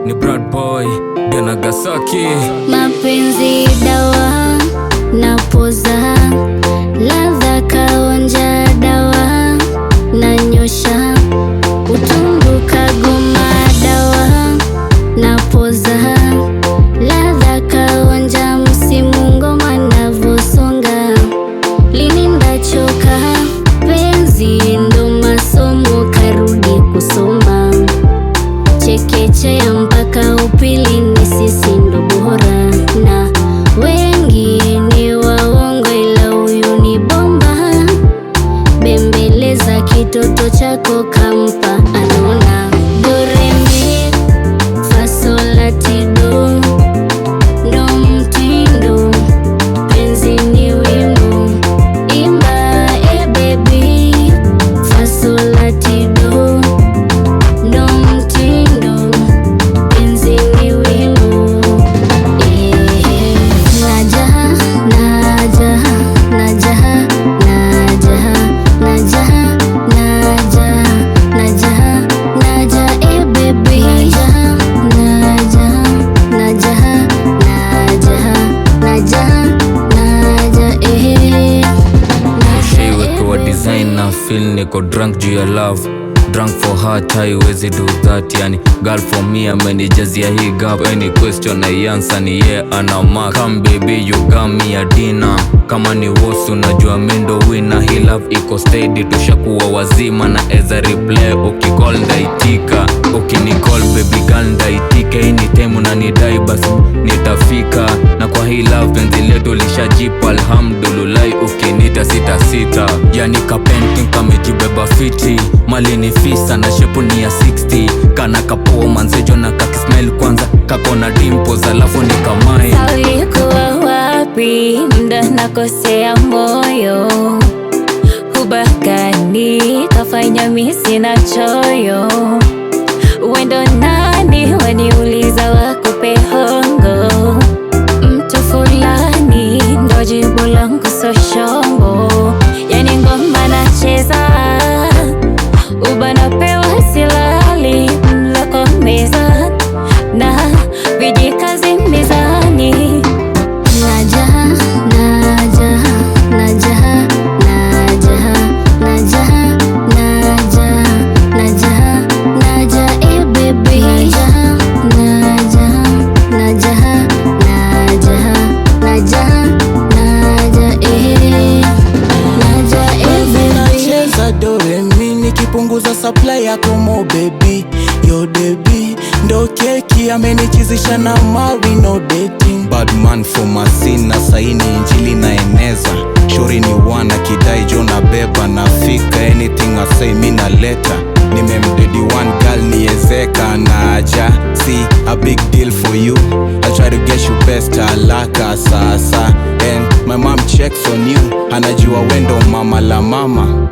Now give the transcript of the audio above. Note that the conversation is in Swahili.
ni Brad Boy ya Nagasaki. Mapenzi dawa napoza, ladha kaonja dawa nanyosha, utundu kagoma dawa napoza, ladha kaonja, msimu ngoma navosonga, lini ndachoka penzi ndo masomo karudi kusoma, chekechea mpaka upili ni sisi ndo bora, na wengi ni waongo ila huyu ni bomba, bembeleza kitoto chako kampa anona, do re mi fa sol la ti do, ndo mtindo penzi ni wimbo, imba e baby fa sol la ti do, ndo mtindo penzi ni wimbo. Najaha, najaha, najaha, najaha, najaha, najaha, najaha, najaha, eh baby. Najaha, najaha, najaha, najaha, najaha, eh. She wekiwa design na feel niko drunk juu ya love, drunk for her tai wezi do that, yani girl for me amenijazia hii gap, any question I answer ni yeah ana mark. Come baby you got me a dinner, kama ni wosu unajua mendo winner, hii love iko steady tushakuwa wazima na eza replay, ukicall ndaitika, ukinicall baby girl ndaitika, anytime unanidai basi nitafika, na kwa hii love penzi letu lishajipa alhamdulillah, ukinita sita sita, yani ka painting kamejibeba fiti, mali ni fisa na shepu ni ya 60, kana kapoa manzejo na kakismail kwanza kakona dimples alafu ni kamai. Ulikuwa wapi mda nakosea moyo, hubakani kafanya misi na choyo, wendo nani waniuliza wakupe hongo, mtu fulani ndo jibu langu so shombo, yani ngoma nacheza uba napewa silali mloko meza na vijikazi mizani. Najaha, najaha, najaha, najaha, najaha, najaha, najaha, najaha, eh baby. Najaha, najaha, najaha, najaha, najaha, eh. Najaha, eh baby. Nacheza do re mi nikipunguza supply yako mo baby, yo baby ndo keki amenichizisha na mawi no dating, bad man for masina saini injili naeneza, shuri ni wana kidai jona beba nafika, anything I say mina leta, nimemdedi one girl niezeka naja, see a big deal for you, I'll try to get you best alaka sasa, and my mom checks on you, anajua wendo mama la mama.